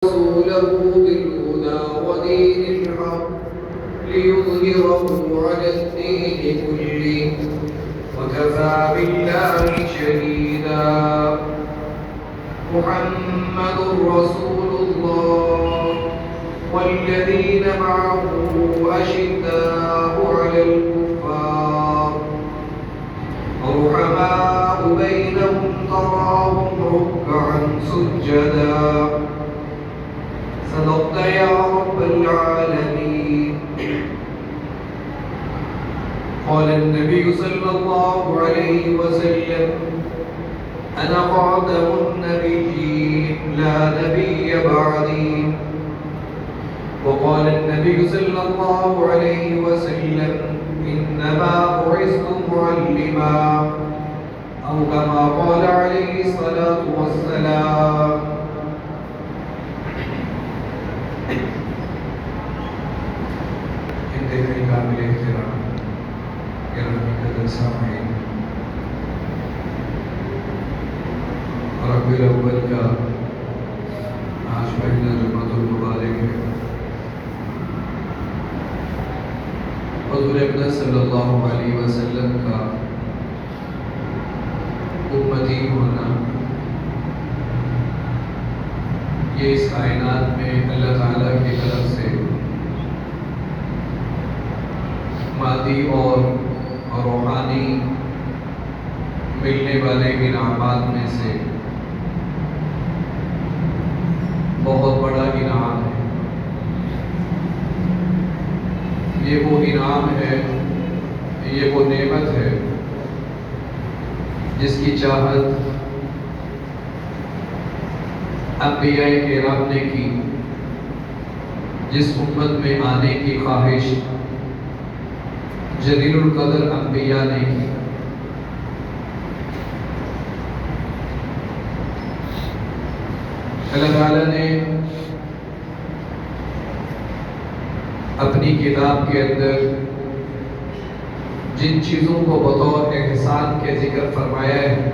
رسوله بالهدى ودين الحق ليظهره على الدين كله وكفى بالله شهيدا. محمد رسول الله والذين معه أشداء على الكفار رحماء بينهم تراهم ركعا سجدا. صدقت يا رب العالمين. قال النبي صلى الله عليه وسلم: أنا خاتم النبيين لا نبي بعدي. وقال النبي صلى الله عليه وسلم: إنما بعثت معلما، أو كما قال عليه الصلاة والسلام. انتہائی قابل احترام گرامی قدر سامعین، ربیع الاول کا آج پہلا جمعۃ المبارک ہے. حضور اقدس صلی اللہ علیہ وسلم کا امتی ہونا یہ اس کائنات میں اللہ تعالیٰ کی طرف سے مادی اور روحانی ملنے والے انعامات میں سے بہت بڑا انعام ہے. یہ وہ انعام ہے، یہ وہ نعمت ہے جس کی چاہت انبیاء کرام نے کی، جس امت میں آنے کی خواہش جلیل القدر انبیاء نے کی. اللہ تعالیٰ نے اپنی کتاب کے اندر جن چیزوں کو بطور احسان کے ذکر فرمایا ہے،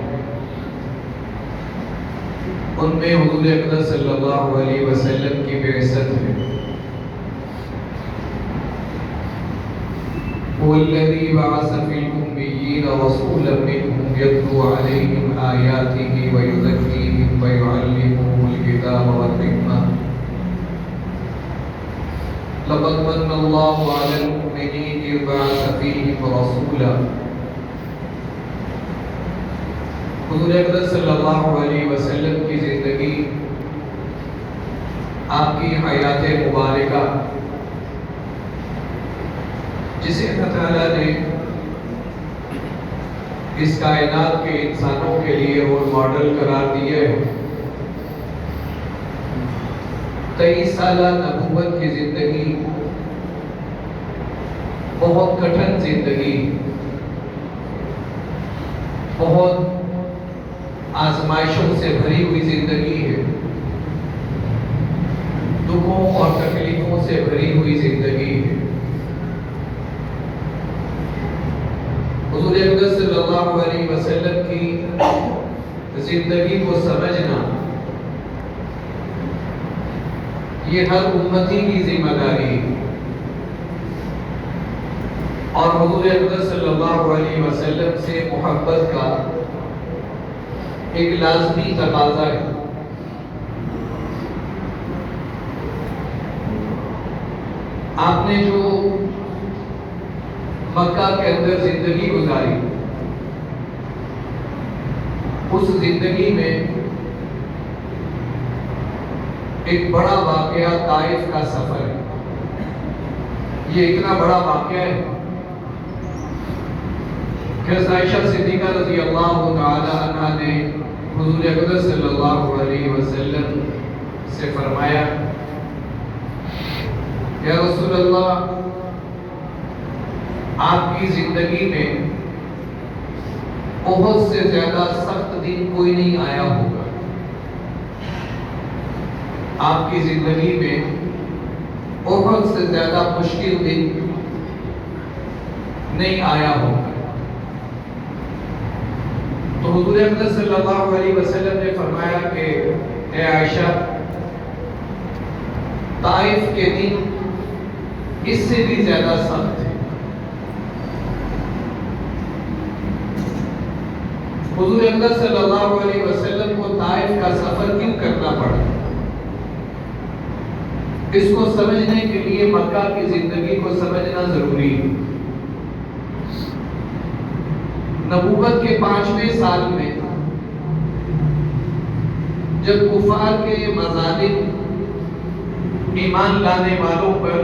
ان میں حضور اقدس صلی اللہ علیہ وسلم کی بعثت ہے. هو الذي بعث في الأميين رسولا منهم يتلو عليهم آياته ويزكيهم ويعلمهم الكتاب والحكمة لقد من الله على المؤمنين إذ بعث فيهم رسولا. حضور اقدس صلی اللہ علیہ وسلم کی زندگی، آپ کی حیات مبارکہ، جسے اللہ تعالیٰ نے اس کائنات کے انسانوں کے لیے رول ماڈل قرار دیے ہے، 23 سالہ نبوت کی زندگی بہت کٹھن زندگی، بہت آزمائشوں سے بھری ہوئی زندگی ہے، دکھوں اور تکلیفوں سے بھری ہوئی زندگی ہے. حضور اقدس صلی اللہ علیہ وسلم کی زندگی کو سمجھنا یہ ہر امتی کی ذمہ داری ہے، اور حضور اقدس صلی اللہ علیہ وسلم سے محبت کا ایک لازمی تقاضا ہے. آپ نے جو مکہ کے اندر زندگی گزاری، اس زندگی میں ایک بڑا واقعہ طائف کا سفر ہے. یہ اتنا بڑا واقعہ ہے کہ عائشہ صدیقہ رضی اللہ تعالی عنہ نے حضور اقدس صلی اللہ علیہ وسلم سے فرمایا: یا رسول اللہ، آپ کی زندگی میں بہت سے زیادہ سخت دن کوئی نہیں آیا ہوگا. آپ کی زندگی میں بہت سے زیادہ مشکل دن نہیں آیا ہوگا. تو حضور اقدس صلی اللہ علیہ وسلم نے فرمایا کہ اے عائشہ، طائف کے دن اس سے بھی زیادہ سخت ہے۔ حضور اکرم صلی اللہ علیہ وسلم کو طائف کا سفر کیوں کرنا پڑا؟ اس کو سمجھنے کے لیے مکہ کی زندگی کو سمجھنا ضروری ہے۔ نبوت کے 5ویں سال میں جب کفار کے مظالم ایمان لانے والوں پر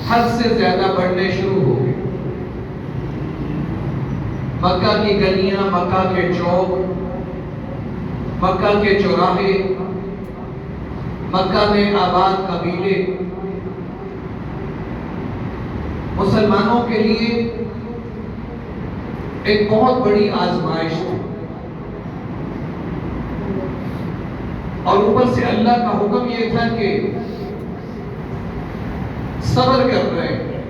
حد سے زیادہ بڑھنے شروع ہو گئے، مکہ کی گلیاں، مکہ کے چوک، مکہ کے چوراہے، مکہ میں آباد قبیلے مسلمانوں کے لیے ایک بہت بڑی آزمائش تھی، اور اوپر سے اللہ کا حکم یہ تھا کہ صبر کر رہے ہیں،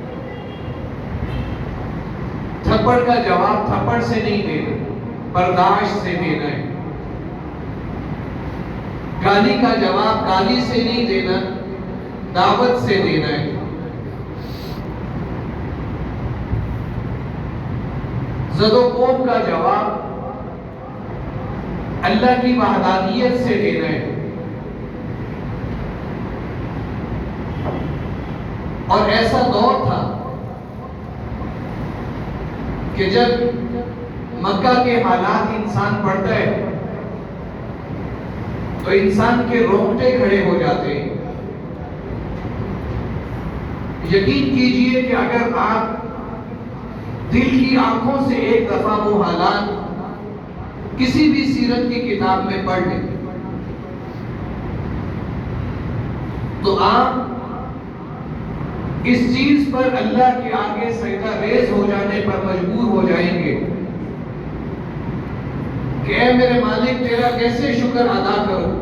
تھپڑ کا جواب تھپڑ سے نہیں دینا، برداشت سے دینا ہے، گالی کا جواب گالی سے نہیں دینا، دعوت سے دینا ہے، زد و کوب کا جواب اللہ کی وحدانیت سے دینا ہے۔ اور ایسا دور تھا کہ جب مکہ کے حالات انسان پڑھتا ہے تو انسان کے رونگٹے کھڑے ہو جاتے ہیں۔ یقین کیجئے کہ اگر آپ دل کی آنکھوں سے ایک دفعہ وہ حالات کسی بھی سیرت کی کتاب میں پڑھ لیں تو آپ اس چیز پر اللہ کے آگے سجدہ ریز ہو جانے پر مجبور ہو جائیں گے کہ اے میرے مالک تیرا کیسے شکر ادا کروں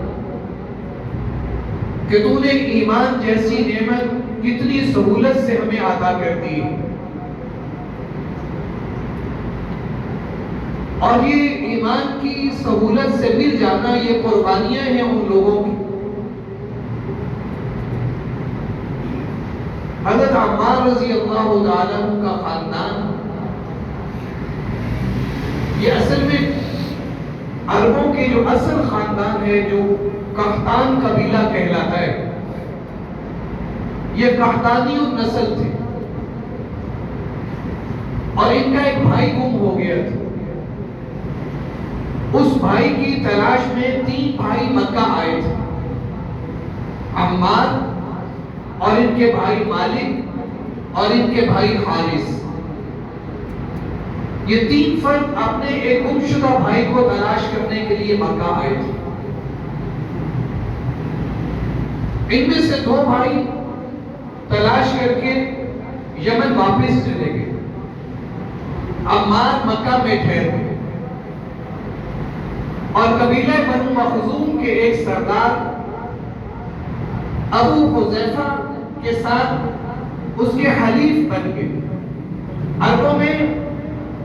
کہ تو نے ایمان جیسی نعمت کتنی سہولت سے ہمیں عطا کر دی، اور یہ ایمان کی سہولت سے مل جانا یہ قربانیاں ہیں ان لوگوں کی۔ حضرت عمار رضی اللہ تعالیٰ عنہ کا خاندان یہ اصل میں عربوں کے جو اصل خاندان ہے جو قحطان قبیلہ کہلاتا ہے، یہ قحطانی نسل تھے، اور ان کا ایک بھائی گم ہو گیا تھا۔ اس بھائی کی تلاش میں 3 بھائی مکہ آئے تھے، عمار اور ان کے بھائی مالک اور ان کے بھائی حارث۔ یہ 3 فرد اپنے ایک گم شدہ بھائی کو تلاش کرنے کے لیے مکہ آئے تھے۔ ان میں سے 2 بھائی تلاش کر کے یمن واپس چلے گئے، عمار مکہ میں ٹھہر گئے، اور قبیلہ بنو مخزوم کے ایک سردار ابو حذیفہ کے ساتھ اس کے حلیف بن گئے۔ عربوں میں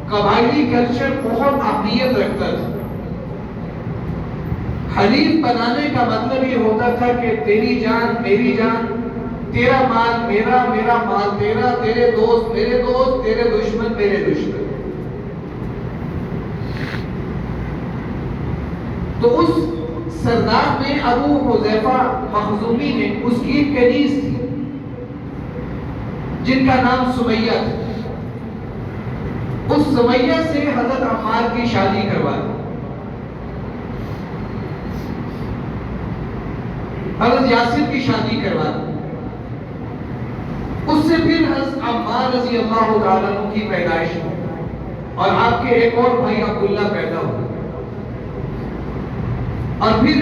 قبائلی کلچر بہت اہمیت رکھتا تھا۔ حلیف بنانے کا مطلب یہ ہوتا تھا کہ تیری جان میری جان، تیرا مال میرا، میرا مال تیرا، تیرے دوست میرے دوست، تیرے دشمن میرے دشمن۔ تو اس سردار میں ابو حذیفہ مخزومی نے اس کی ایک کنیز تھی جن کا نام سمیہ تھا، اس سمیہ سے حضرت عمار کی شادی کروا دی۔ حضرت یاسر کی شادی کروا دی، اس سے پھر حضرت عمار رضی اللہ تعالیٰ عنہ کی پیدائش ہوئی، اور آپ کے ایک اور بھائی عبداللہ پیدا ہوئے، اور پھر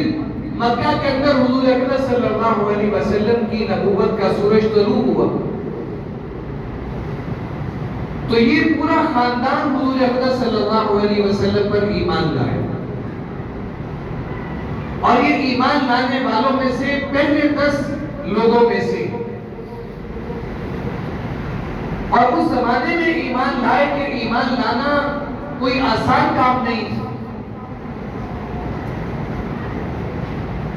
مکہ کے اندر حضور اکرم صلی اللہ علیہ وسلم کی نبوت کا سورج طلوع ہوا۔ تو یہ پورا خاندان حضور اکرم صلی اللہ علیہ وسلم پر ایمان لائے، اور یہ ایمان لانے والوں میں سے پہلے 10 لوگوں میں سے، اور اس زمانے میں ایمان لائے کہ ایمان لانا کوئی آسان کام نہیں تھا۔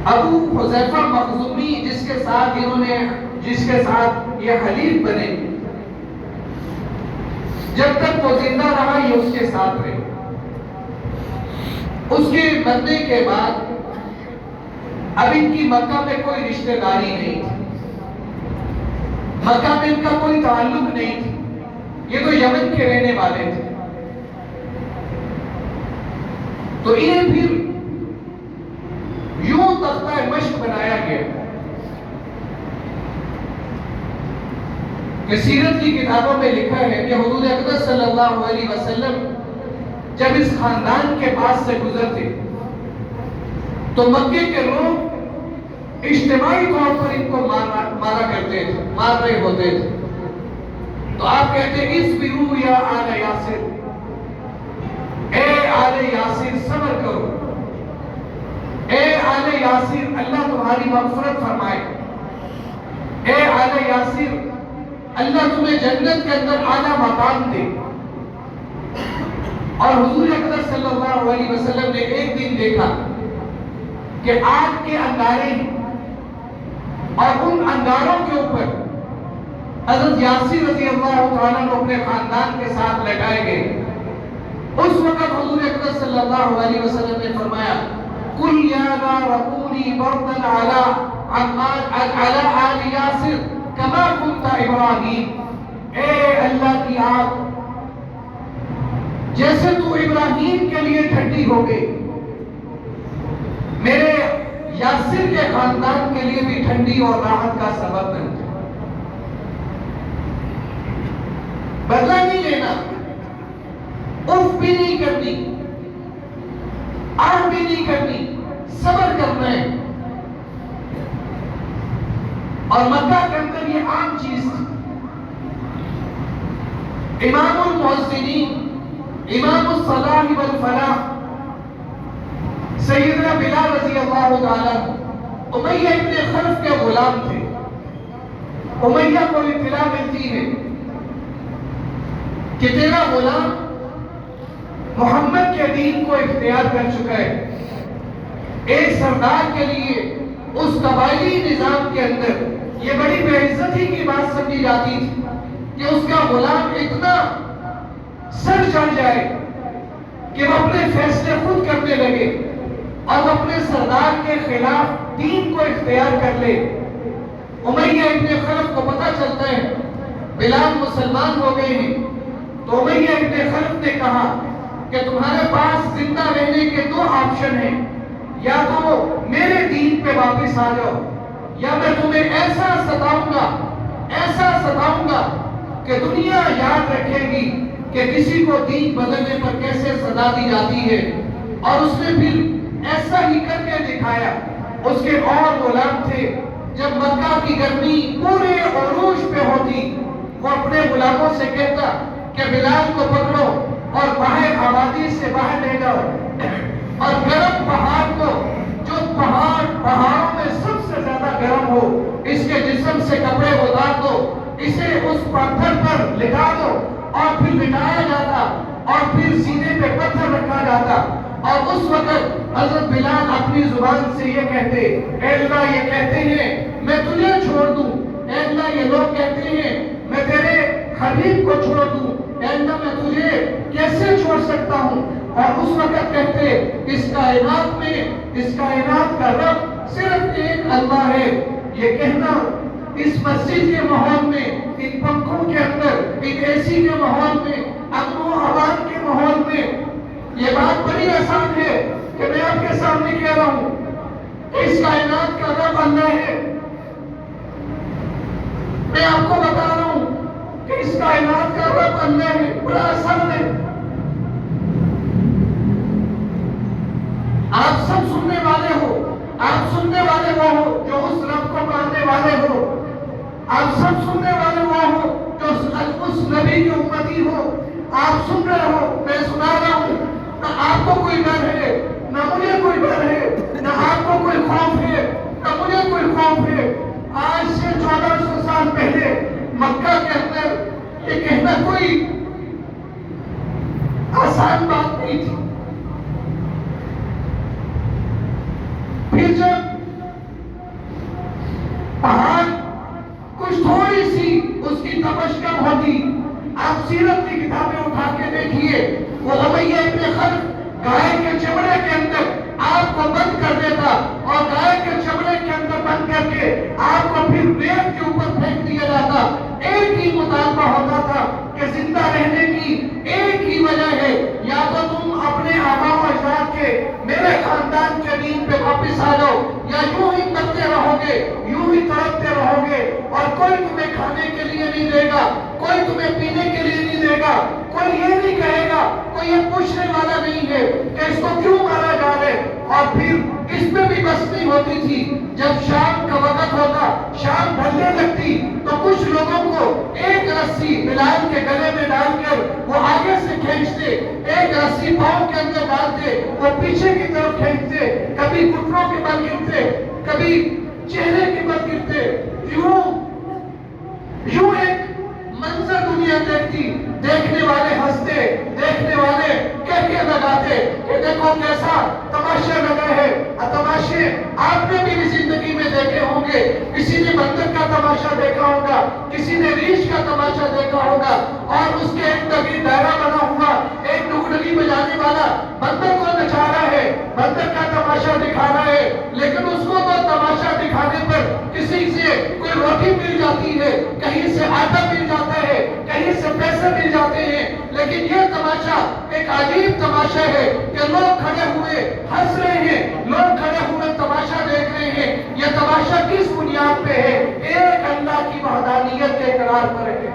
ابو حذیفہ مخزومی جس کے ساتھ یہ حلیف بنے، جب تک وہ زندہ رہا یہ اس کے ساتھ رہے. اس کے مرنے کے بعد اب ان کی مکہ میں کوئی رشتہ داری نہیں تھی، مکہ میں ان کا کوئی تعلق نہیں تھی، یہ تو یمن کے رہنے والے تھے. تو انہیں پھر یوں تختہ مشق بنایا گیا کہ سیرت کی کتابوں میں لکھا ہے کہ حضور اقدس صلی اللہ علیہ وسلم جب اس خاندان کے پاس سے گزرتے تو مکے کے لوگ اجتماعی طور پر ان کو مارا کرتے تھے، مار رہے ہوتے تھے. تو آپ کہتے ہیں اصبروا یا آل یاسر، اے آل یاسر صبر کرو، اے آل یاسر اللہ تمہاری مغفرت فرمائے، اے آل یاسر اللہ تمہیں جنت کے اندر اعلیٰ مقام دے. اور حضور اکرم صلی اللہ علیہ وسلم نے ایک دن دیکھا کہ آگ کے انگارے اور ان انگاروں کے اوپر حضرت یاسر رضی اللہ تعالیٰ نے اپنے خاندان کے ساتھ لٹائے گئے. اس وقت حضور اکرم صلی اللہ علیہ وسلم نے فرمایا قُلْ يَا نَارُ كُونِي بَرْدًا عَلَىٰ آلِ یاسر کما کنت ابراہیم، اے اللہ کی آگ جیسے تو ابراہیم کے لیے ٹھنڈی ہو گئی، میرے یاسر کے خاندان کے لیے بھی ٹھنڈی اور راحت کا سبب بن جائے. بدلہ نہیں لینا، اف بھی نہیں کرنی، آہ بھی نہیں کرنی، صبر کرنا ہے. اور مکہ کے اندر یہ عام چیز تھی. امام المحسنین، امام الصلاح والفلاح سیدنا بلال رضی اللہ تعالیٰ امیہ ابن خلف کے غلام تھے. امیہ کو اطلاع ملتی ہے کہ تیرا غلام محمد کے دین کو اختیار کر چکا ہے. ایک سردار کے لیے اس قبائلی نظام کے اندر یہ بڑی بے عزتی کی بات سمجھی جاتی تھی کہ اس کا غلام اتنا سر چڑھ جائے کہ وہ اپنے فیصلے خود کرنے لگے اور اپنے سردار کے خلاف دین کو اختیار کر لے. امیہ ابن خلف کو پتہ چلتا ہے بلال مسلمان ہو گئے ہیں، تو امیہ ابن خلف نے کہا کہ تمہارے پاس زندہ رہنے کے دو آپشن ہیں، یا تو میرے دین پہ واپس آ جاؤ یا میں تمہیں ایسا ستاؤں گا کہ دنیا یاد رکھے گی کہ کسی کو دین بدلنے پر کیسے سزا دی جاتی ہے. اور اس نے پھر ایسا ہی کر کے دکھایا. اس کے اور غلام تھے، جب مکہ کی گرمی پورے عروج پہ ہوتی وہ اپنے غلاموں سے کہتا کہ بلال کو پکڑو اور باہر آبادی سے باہر لے جاؤ اور گرم پہاڑ کو، جو پہاڑوں میں سب سے زیادہ گرم ہو، اس کے جسم سے کپڑے اتار دو، اسے اس پتھر پر لٹا دو اور پھر لٹایا جاتا اور پھر سینے پہ پتھر رکھا جاتا. اور اس وقت حضرت بلال اپنی زبان سے یہ کہتے اے اللہ یہ کہتے ہیں میں تجھے چھوڑ دوں، اے اللہ یہ لوگ کہتے ہیں میں تیرے حبیب کو چھوڑ دوں، اے اللہ میں تجھے کیسے چھوڑ سکتا ہوں. اور اس وقت کہتے اس کائنات کا رب صرف ایک اللہ ہے. یہ کہنا اس مسجد کے ماحول میں، ان پنکھوں کے اندر، ان اے سی کے ماحول میں، امن و امان کے ماحول میں یہ بات بڑی آسان ہے کہ میں آپ کے سامنے کہہ رہا ہوں کہ اس کائنات کا رب اللہ ہے. میں آپ کو بتا رہا ہوں کہ اس کائنات کا رب اللہ ہے. بڑا آسان ہے. آپ سب سننے والے ہو، آپ سننے والے وہ ہو جو اس رب کو ماننے والے ہو، آپ سب سننے والے وہ ہو جو اس نبی کی امتی ہو. آپ سن رہے ہو، میں سنا رہا ہوں. نہ آپ کو کوئی ڈر ہے، نہ مجھے کوئی ڈر ہے، نہ آپ کو کوئی خوف ہے، نہ مجھے کوئی خوف ہے. آج سے 1400 سال پہلے مکہ کے اندر یہ کہنا کوئی آسان بات نہیں تھی. پھر جب پہاڑ کچھ تھوڑی سی اس کی تپش کم ہوتی. آپ سیرت کی کتابیں اٹھا کے دیکھیے، وہ امیہ ابن خلف گائے کے چمڑے کے اندر آپ کو بند کر دیتا اور گائے کے چمڑے کے اندر بند کر کے آپ کو پھر ریت کے اوپر پھینک دیا جاتا. ایک ہی مطالبہ ہوتا تھا کہ زندہ رہنے کی ایک ہی وجہ ہے، یا تو تم اپنے آباء و اجداد کے میرے خاندان کے دین پہ واپس آ جاؤ، یا یوں ہی مرتے رہو گے، یوں ہی تڑپتے رہو گے، اور کوئی تمہیں کھانے کے لیے نہیں دے گا، کوئی تمہیں پینے کے لیے نہیں دے گا، کوئی یہ نہیں کہے گا، کوئی یہ پوچھنے والا نہیں ہے کہ اس کو کیوں مارا جا رہے. اور پھر اس میں بھی بس نہیں ہوتی تھی، جب شام کا وقت ہوتا، شام ڈھلنے لگتی تو کچھ لوگوں کو ایک رسی بلال کے گلے میں ڈال کر وہ آگے سے کھینچتے، ایک رسی پاؤں کے اندر ڈالتے، وہ پیچھے کی طرف کھینچتے، کبھی گھٹنوں کے بل گرتے، کبھی چہرے کے بل گرتے. یوں ایک منظر دنیا دیکھتی، دیکھنے والے ہنستے، دیکھنے والے کہہ لگاتے کہ دیکھو کیسا تماشا لگا ہے. تماشے آپ نے بھی زندگی میں دیکھے ہوں گے، کسی نے بندر کا تماشا دیکھا ہوگا، کسی نے ریچھ کا تماشا دیکھا ہوگا، اور اس کے ایک دائرہ بنا ہوا ایک ڈگڈگی بجانے والا بندر کو نچا رہا ہے، بندر کا تماشا دکھا رہا ہے. لیکن اس کو تو تماشا دکھانے پر کسی سے کوئی روٹی مل جاتی ہے، کہیں سے آٹا مل جاتا ہے، کہیں سے پیسے مل جاتے ہیں. لیکن یہ تماشا ایک عجیب تماشا ہے کہ لوگ کھڑے ہوئے ہنس رہے ہیں، لوگ کھڑے ہوئے تماشا دیکھ رہے ہیں. یہ تماشا کس بنیاد پہ ہے؟ ایک اللہ کی وحدانیت کے اقرار پر ہے،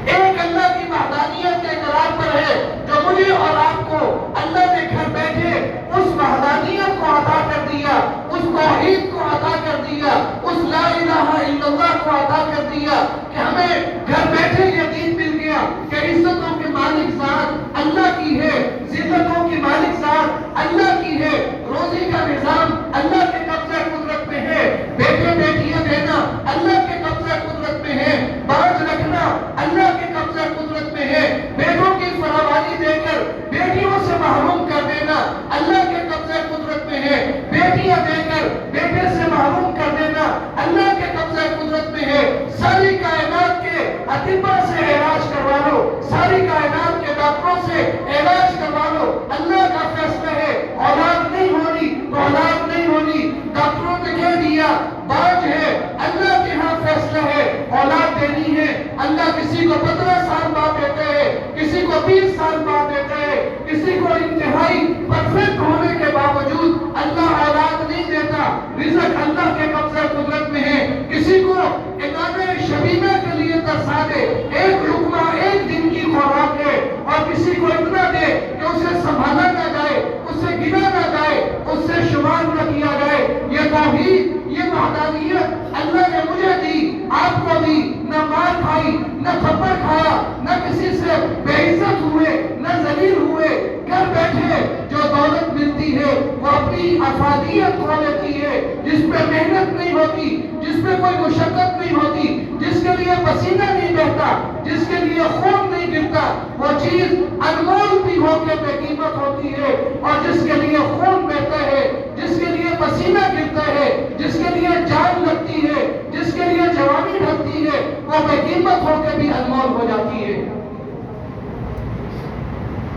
ایک اللہ کی وحدانیت کے اقرار پر ہے، جو مجھے اور آپ کو اللہ نے گھر بیٹھے اس وحدانیت کو عطا کر دیا، اس توحید کو عطا کر دیا، اس لا الہ الا اللہ کو عطا کر دیا کہ ہمیں گھر بیٹھے یہ دین مل گیا کہ عزتوں کے مالک ذات اللہ کی ہے، ذلتوں کی مالک ذات اللہ کی ہے، روزی کا نظام اللہ کے قبضہ قدرت میں ہے، بیٹے بیٹیاں دینا اللہ کے قبضہ قدرت میں ہے، باج رکھنا اللہ کے قبضہ قدرت میں ہے، بیٹوں کی فراوانی دے کر بیٹیوں سے محروم کر دینا اللہ کے قبضہ قدرت میں ہے، بیٹیاں دے کر بیٹے سے محروم کر دینا اللہ کے قبضہ قدرت میں ہے. ساری کائنات کے اطباء سے علاج کروا لو، ساری کائنات کے ڈاکٹروں سے علاج کروا لو، اللہ کا فیصلہ ہے. اولاد نہیں ہونی تو اولاد نہیں ہونی، ڈاکٹروں نے کہہ دیا باج ہے، اللہ کے ہاں فیصلہ ہے اولاد دینی ہے. اللہ کسی کو 15 سال بعد دیتے ہیں، کسی کو 20 سال بعد دیتے ہیں، کسی کو انتہائی پرفیکٹ ہونے کے باوجود اللہ اولاد نہیں دیتا. رزق اللہ کے قبضہ قدرت میں ہے. کسی کو امام شبیبہ کے لیے ترسا دے، ایک لقمہ ایک دن کی خوراک ہے، اور کسی کو اتنا دے کہ اسے سنبھالا نہ جائے، اسے گنا نہ جائے، اس سے شمار نہ کیا جائے. یہ توحید، یہ وحدانیت اللہ نے مجھے دی، آپ کو دی. نہ مار کھائی، نہ تھپڑ کھایا، نہ کسی سے بے عزت ہوئے، نہ ذلیل ہوئے. گھر بیٹھے جو دولت ملتی ہے وہ اپنی افادیت کھو لیتی ہے، جس پہ محنت نہیں ہوتی، جس پہ کوئی مشقت نہیں ہوتی، جس کے لیے پسینہ نہیں بہتا، جس کے لیے خون نہیں گرتا. وہ چیز انمول بھی ہو کے بے قیمت ہوتی ہے، اور جس کے لیے خون بہتا ہے، جس کے لیے پسینہ گرتا ہے، جس کے لیے جان لگتی ہے، جس کے لیے جوانی ڈھلتی ہے، وہ بے قیمت ہو کے بھی انمول ہو جاتی ہے.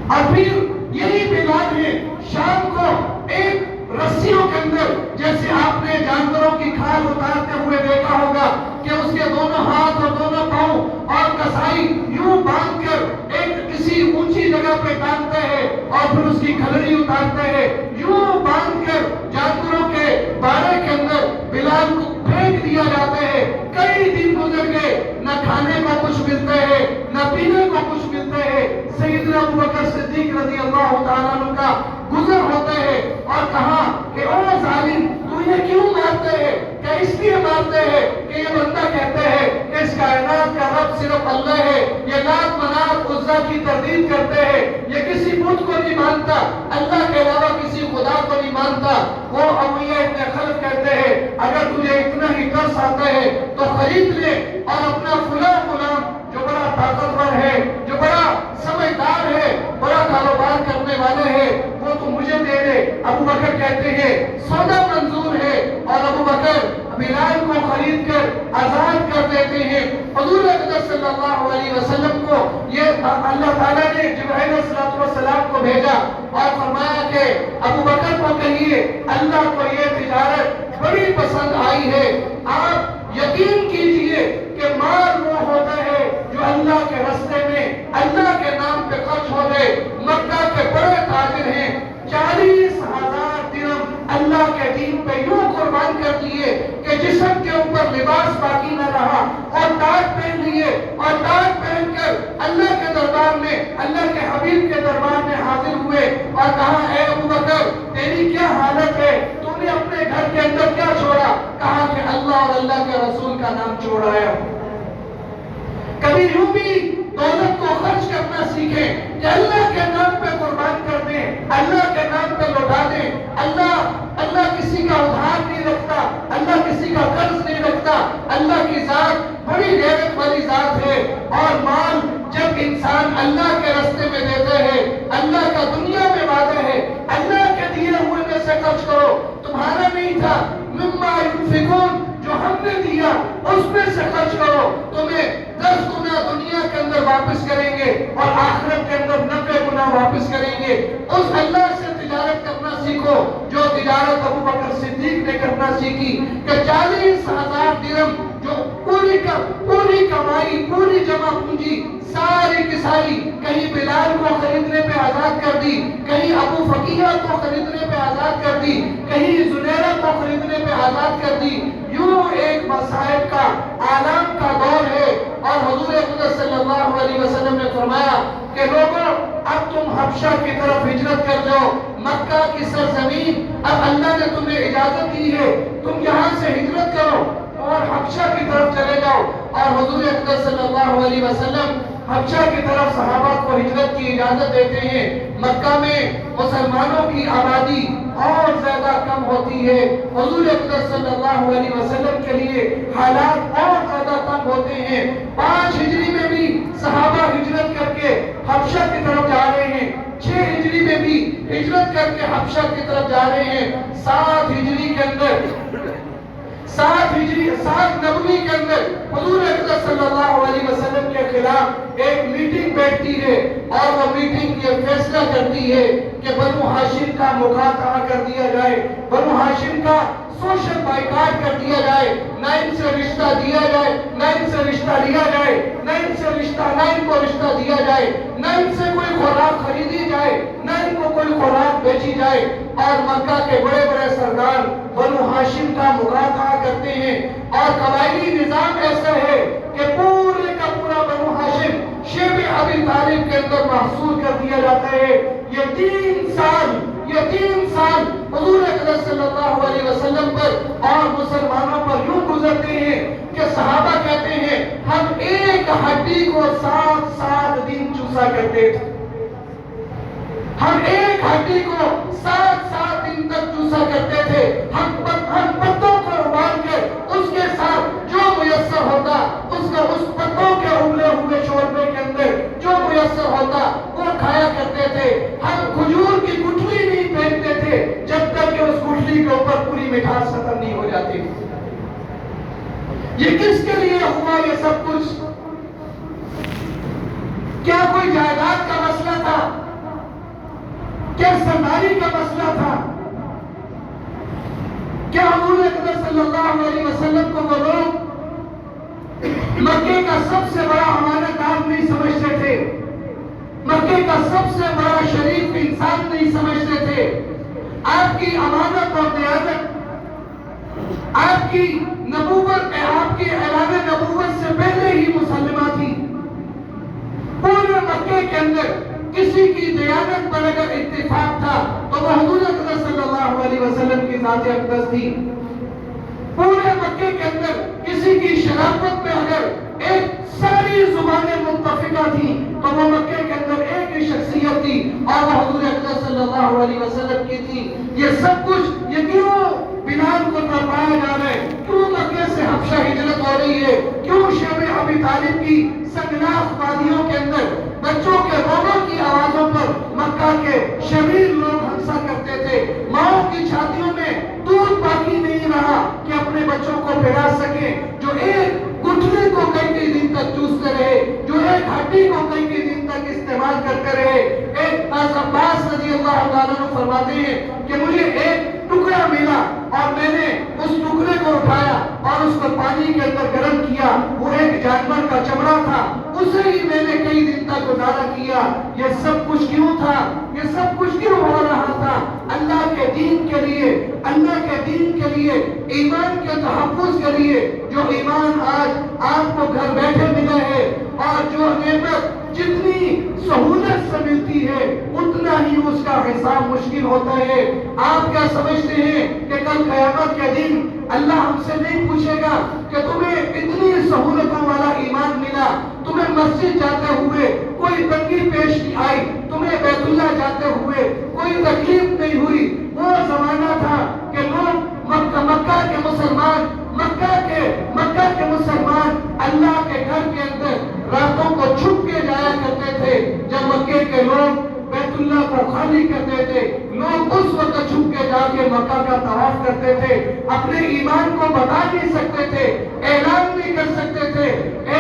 اور پھر یہی بلال ہے، شام کو ایک رسیوں کے اندر، جیسے آپ نے جانوروں کی کھال اتارتے ہوئے دیکھا ہوگا کہ اس کے دونوں ہاتھ اور دونوں پاؤں اور کسائی یوں باندھ کر ایک کسی اونچی جگہ پہ ٹانگتا ہے، اور پھر اس کی کھلڑی اتارتا ہے. یوں باندھ کر جانوروں کے بارے کے اندر بلال کو پھینک دیا جاتا ہے. کئی دن گزر گئے، نہ کھانے کو کچھ ملتا ہے، نہ پینے کو کچھ ملتا ہے. سیدنا ابوبکر صدیق رضی اللہ تعالیٰ عنہ کا گزر ہوتا ہے، اور کہا کہ او ظالم، تو یہ کیوں مارتے ہے؟ کہ اس لیے مارتے ہیں کہ یہ بندہ کہتا ہے کہ اس کائنات کا رب صرف اللہ ہے، یہ لات منات عزا کی تردید کرتے ہیں، یہ کسی بت کو نہیں مانتا، اللہ کے علاوہ کسی خدا کو نہیں مانتا. وہ امیہ ابن خلف کہتے ہیں اگر تجھے اتنا ہی ترس آتا ہے تو خرید لے، اور اپنا فلاں غلام جو بڑا طاقتور ہے، جو بڑا سمجھدار ہے، بڑا کاروبار کرنے والے ہیں، وہ تو مجھے دے دے. ابو بکر کہتے ہیں سودا منظور ہے، اور ابو بکر بلال کو خرید کر آزاد کر دیتے ہیں۔ حضور اقدس صلی اللہ علیہ وسلم کو یہ اللہ تعالیٰ نے جبرائیل علیہ السلام کو بھیجا اور فرمایا کہ ابو بکر کو کہیے اللہ کو یہ تجارت بڑی پسند آئی ہے، آپ یقین کیجئے کہ مال وہ ہوتا ہے جو اللہ کے راستے میں اللہ کے نام پہ خرچ ہو گئے۔ مکہ کے بڑے تاجر ہیں، 40,000 درہم اللہ کے دین پہ یوں قربان کر دیے کہ جسم کے اوپر لباس باقی نہ رہا، اور تاج پہن لیے، اور تاج پہن کر اللہ کے دربار میں اللہ کے حبیب کے دربار میں حاضر ہوئے اور کہا اے ابو بکر تیری کیا حالت ہے، تو نے اپنے گھر کے اندر کیا چھوڑا؟ کہا کہ اللہ اور اللہ کے رسول کا نام چھوڑا ہے۔ کبھی یوں بھی دولت کو خرچ کرنا سیکھیں کہ اللہ کے نام پہ قربان کر دیں، اللہ کے نام پہ لوٹا دیں۔ اللہ کسی کا ادھار نہیں رکھتا، اللہ کسی کا قرض نہیں رکھتا۔ اللہ کی ذات بڑی غیرت والی ذات ہے، اور مال جب انسان اللہ کے راستے میں دیتے ہیں، اللہ کا دنیا میں وعدہ ہے اللہ کے دیے ہوئے میں سے خرچ کرو، تمہارا نہیں تھا، مما ينفقون جو ہم نے دیا اس میں سے خرچ کرو، تمہیں 10 گنا دنیا کے اندر واپس کریں گے اور آخرت کے اندر 90 گنا واپس کریں گے۔ اس اللہ سے تجارت کرنا سیکھو جو تجارت ابو بکر صدیق نے کرنا سیکھی کہ 40,000 درہم جو پوری کمائی، پوری جمع پونجی ساری کی ساری کہیں بلال کو خریدنے پہ آزاد کر دی، کہیں ابو فقیہ کو خریدنے پہ آزاد کر دی، کہیں زنیرہ کو خریدنے پہ آزاد کر دی۔ یوں ایک مصائب کا عالم کا دور ہے، اور حضور اقدس صلی اللہ علیہ وسلم نے فرمایا کہ لوگوں اب تم حبشہ کی طرف ہجرت کر جاؤ، مکہ کی سرزمین اب اللہ نے تمہیں اجازت دی ہے، تم یہاں سے ہجرت کرو اور حبشہ کی طرف چلے جاؤ۔ اور حضور اقدس صلی اللہ علیہ وسلم حبشہ کی طرف صحابہ کو ہجرت کی اجازت دیتے ہیں۔ مکہ میں مسلمانوں کی آبادی اور زیادہ کم ہوتی ہے، حضور اقدس صلی اللہ علیہ وسلم کے لیے حالات اور زیادہ تنگ ہوتے ہیں۔ 5 ہجری میں بھی صحابہ ہجرت کر کے حبشہ کی طرف جا رہے ہیں، 6 ہجری میں بھی ہجرت کر کے حبشہ کی طرف جا رہے ہیں، 7 ہجری کے اندر 7 نبوی کے اندر حضور اقدس صلی اللہ علیہ وسلم کے خلاف ایک میٹنگ بیٹھتی ہے، اور وہ میٹنگ یہ فیصلہ کرتی ہے کہ بنو ہاشم کا مقاطعہ کر دیا جائے، بنو ہاشم کا سوشل بائیکاٹ کر دیا جائے، نہ ان سے رشتہ دیا جائے، نہ ان سے رشتہ لیا جائے، نہ ان کو رشتہ دیا جائے، نہ ان سے کوئی خوراک خریدی جائے، نہ ان کو کوئی خوراک بیچی جائے۔ اور مکہ کے بڑے بڑے سردار بنو ہاشم کا مقاطعہ کرتے ہیں، اور قبائلی نظام ایسا ہے کہ پورے کا پورا بنو ہاشم شیب ابی طالب کے اندر محصور کر دیا جاتا ہے۔ یہ 3 سال حضور اقدس صلی اللہ علیہ وسلم پر اور مسلمانوں پر یوں گزرتے ہیں کہ صحابہ کہتے ہیں ہم ایک ہڈی کو 7 دن چوسا کرتے تھے، ہم ایک ہڈی کو 7 دن تک چوسا کرتے تھے، ہم پتوں کو ابال کے اس کے ساتھ جو میسر ہوتا اس پتوں کے ابلے ہوئے شوربے کے اندر جو میسر ہوتا وہ کھایا کرتے تھے۔ ہم کھجور کی گٹھلی نہیں پھینکتے تھے جب تک کہ اس گٹھلی کے اوپر پوری مٹھاس ختم نہیں ہو جاتی۔ یہ کس کے لیے ہوا یہ سب کچھ؟ کیا کوئی جائیداد کا مسئلہ تھا؟ کیا سرداری کا مسئلہ تھا؟ کیا حضور اقدس صلی اللہ علیہ وسلم کو وہ لوگ مکے کا سب سے بڑا امانت دار نہیں سمجھتے تھے؟ مکے کا سب سے بڑا شریف انسان نہیں سمجھتے تھے؟ آپ کی امانت اور دیانت آپ کی نبوت، آپ کے اعلان نبوت سے پہلے ہی مسلمہ تھی۔ پورے مکے کے اندر کسی کی دیانت پر اگر اتفاق تھا تو وہ حضور اقدس صلی اللہ علیہ وسلم کی ذات اقدس تھی۔ پورے مکے کے اندر کسی کی شرافت میں اگر ایک ساری زبانیں متفقہ تھیں تو وہ مکے کے اندر ایک ہی شخصیت تھی، اور وہ حضور اقدس صلی اللہ علیہ وسلم کی تھی۔ یہ سب کچھ یہ کیوں بلال کو ترپایا جا رہا ہے؟ کیوں مکے سے حبشہ ہجرت ہو رہی ہے؟ کیوں شیب ابی طالب کی سنگلاخ وادیوں کے اندر بچوں کے رونے کی آوازوں پر مکہ کے شریر لوگ ہنسا کرتے تھے؟ ماؤں کی چھاتیوں میں دودھ باقی نہیں رہا کہ اپنے بچوں کو پھیلا سکے، جو ایک گٹھلی کو کئی دن تک چوستے رہے، جو ایک ہڈی کو کئی دن تک استعمال کرتے رہے۔ ایک عباس رضی اللہ تعالیٰ عنہ فرماتے ہیں کہ مجھے ایک ٹکڑا ملا اور میں نے اس ٹکڑے کو اٹھایا اور اس کو پانی کے اندر گرم کیا، وہ ایک جانور کا چمڑا تھا، اسے ہی میں نے کئی دن تک گزارا کیا۔ یہ سب کچھ کیوں تھا؟ یہ سب کچھ کیوں ہو رہا تھا؟ اللہ کے دین کے لیے، اللہ کے دین کے لیے، ایمان کے تحفظ کے لیے۔ جو ایمان آج آپ کو گھر بیٹھے ملا ہے اور جو نعمت جتنی سہولت سے ملتی ہے اتنا ہی اس کا حساب مشکل ہوتا ہے۔ آپ کیا سمجھتے ہیں کہ کل قیامت کے دن اللہ ہم سے نہیں پوچھے گا کہ تمہیں اتنی سہولتوں والا ایمان ملا، تمہیں مسجد جاتے ہوئے کوئی تنگی پیش نہیں آئی، تمہیں بیت اللہ جاتے ہوئے کوئی تکلیف نہیں ہوئی؟ وہ زمانہ تھا کہ لوگ مکہ کے مسلمان اللہ کے گھر کے اندر راتوں کو چھپ کے جایا کرتے تھے۔ جب مکے کے لوگ بیت اللہ کو خالی کرتے تھے، لوگ اس وقت چھپ کے جا کے مکہ کا طواف کرتے تھے، اپنے ایمان کو بتا نہیں سکتے تھے، اعلان نہیں کر سکتے تھے۔ اے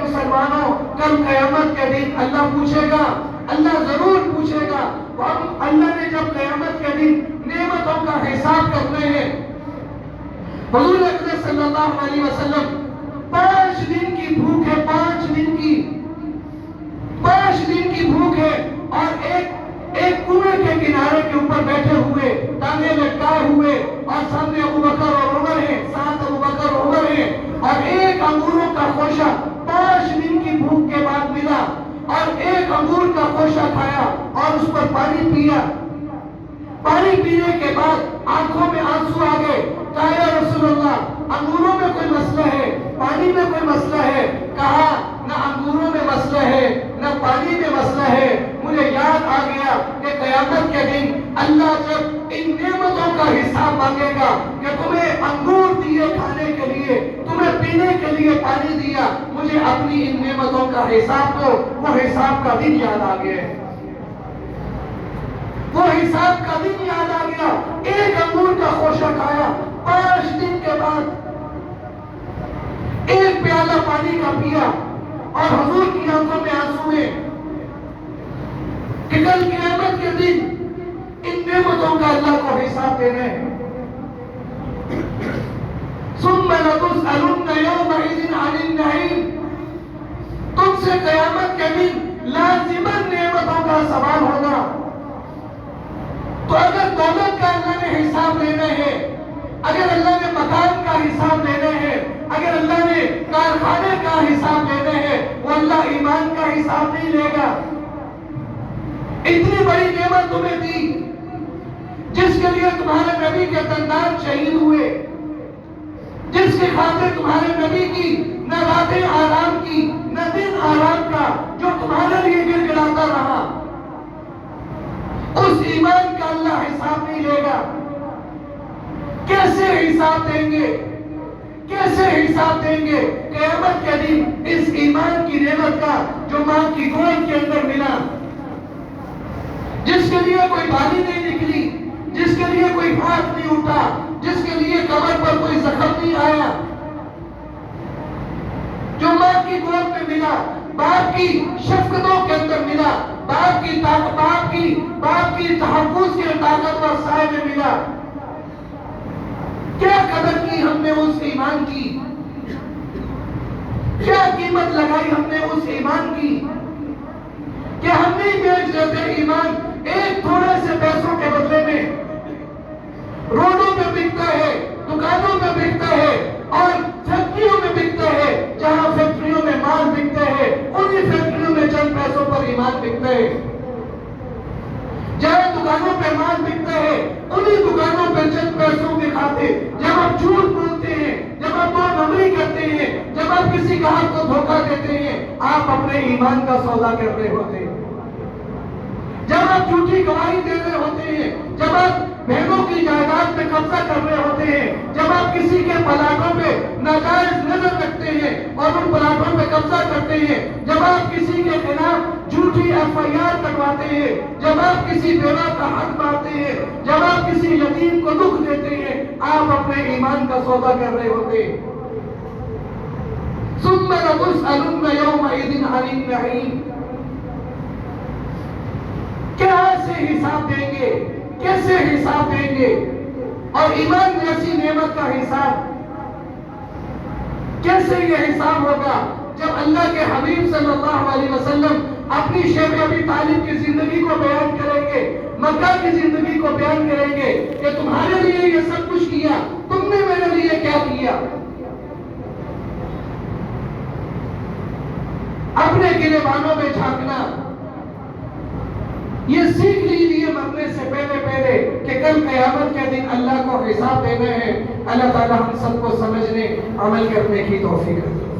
مسلمانوں، کل قیامت کے دن اللہ پوچھے گا، اللہ ضرور پوچھے گا۔ اور اللہ نے جب قیامت کے دن نعمتوں کا حساب کرنے ہیں، حضور اکرم صلی اللہ علیہ وسلم 5 دن کی بھوک ہے، 5 دن کی بھوک ہے، اور ایک کنویں کے کنارے کے اوپر بیٹھے ہوئے، ٹانگیں لٹکائے ہوئے، اور سامنے ابو بکر اور عمر ہیں، ساتھ ابو بکر اور عمر ہیں، اور ایک انگوروں کا خوشہ 5 دن کی بھوک کے بعد ملا، اور ایک انگور کا خوشہ کھایا اور اس پر پانی پیا۔ پانی پینے کے بعد آنکھوں میں آنسو آ گئے۔ کہا یا رسول اللہ، انگوروں میں کوئی مسئلہ ہے، پانی میں کوئی مسئلہ ہے؟ کہا نہ انگوروں میں مسئلہ ہے نہ پانی میں مسئلہ ہے۔ مجھے یاد آ گیا کہ قیامت کے دن اللہ جب ان نعمتوں کا حساب مانگے گا کہ تمہیں انگور دیے کھانے کے لیے، تمہیں پینے کے لیے پانی دیا، مجھے اپنی ان نعمتوں کا حساب دو، وہ حساب کا دن یاد آ گیا۔ وہ حساب کا دن یاد آ گیا۔ ایک انگور کا خوشہ کھایا، 5 دن کے بعد ایک پیالہ پانی کا پیا، اور حضور کی آنکھوں میں آنسو ہیں کہ کل قیامت کے دن ان نعمتوں کا اللہ کو حساب دینا ہے۔ ثم لتسألن يومئذ عن النعيم، تم سے قیامت کے دن لازماً نعمتوں کا سوال ہوگا۔ تو اگر دولت کا اللہ نے حساب لینا ہے، اگر اللہ نے مکان کا حساب لینا ہے، اگر اللہ نے کارخانے کا حساب لینا ہے، وہ اللہ ایمان کا حساب نہیں لے گا۔ اتنی بڑی نعمت تمہیں دی، جس کے لیے تمہارے نبی کے دندان شہید ہوئے، جس کی خاطر تمہارے نبی کی نہ راتیں آرام کی نہ دن آرام کا، جو تمہارے لیے گر گڑاتا رہا، اس ایمان کا اللہ حساب نہیں لے گا۔ کیسے حساب دیں گے؟ کیسے حساب دیں گے؟ قیامت کے دن اس ایمان کی نعمت کا جو ماں کی گود کے اندر ملا، جس کے لیے کوئی بالی نہیں نکلی، جس کے لیے کوئی ہاتھ نہیں اٹھا، جس کے لیے کمر پر کوئی زخم نہیں آیا، جو ماں کی گود میں ملا، باپ کی شفقتوں کے اندر ملا، باپ کی تحفظ کے طاقتور سائے میں ملا، کیا قدر کی ہم نے اس ایمان کی، کیا قیمت لگائی ہم نے اس ایمان کی، کہ ہم نہیں بیچ دیتے ایمان ایک تھوڑے سے پیسوں کے بدلے میں۔ روڈوں پہ بکتا ہے، دکانوں پہ بکتا ہے، اور فیکٹریوں میں بکتا ہے۔ جہاں فیکٹریوں میں مال بکتا ہے، انہی فیکٹریوں میں چند پیسوں پر ایمان بکتا ہے۔ جہاں دکانوں پہ مال بکتا ہے، انہی دکانوں پہ چند پیسوں کے خاطر جب آپ جھوٹ بولتے ہیں، جب آپ دو نمبری کرتے ہیں، جب آپ کسی گاہک کو دھوکہ دیتے ہیں، آپ اپنے ایمان کا سودا کر رہے ہوتے ہیں۔ جب آپ جھوٹی گواہی دے رہے ہوتے ہیں، جب آپ بہنوں کی جائیداد پہ قبضہ کر رہے ہوتے ہیں، جب آپ کسی کے پلاٹوں پہ ناجائز نظر رکھتے ہیں اور ان پلاٹوں پہ قبضہ کرتے ہیں، جب آپ کسی کے خلاف جھوٹی FIR کٹواتے ہیں، جب آپ کسی بیوہ کا حق مارتے ہیں، جب آپ کسی یتیم کو دکھ دیتے ہیں، آپ اپنے ایمان کا سودا کر رہے ہوتے ہیں۔ ثم لتسألن يومئذ عن النعيم، کیسے حساب دیں گے، کیسے حساب دیں گے؟ اور ایمان جیسی نعمت کا حساب کیسے یہ حساب ہوگا جب اللہ کے حبیب صلی اللہ علیہ وسلم اپنی شیخ ابی طالب کی زندگی کو بیان کریں گے، مکہ کی زندگی کو بیان کریں گے کہ تمہارے لیے یہ سب کچھ کیا، تم نے میرے لیے کیا کیا؟ اپنے گریبانوں میں جھانکنا، یہ سیکھ لیجیے مرنے سے پہلے کہ کل قیامت کے دن اللہ کو حساب دینا ہے۔ اللہ تعالی ہم سب کو سمجھنے، عمل کرنے کی توفیق دے۔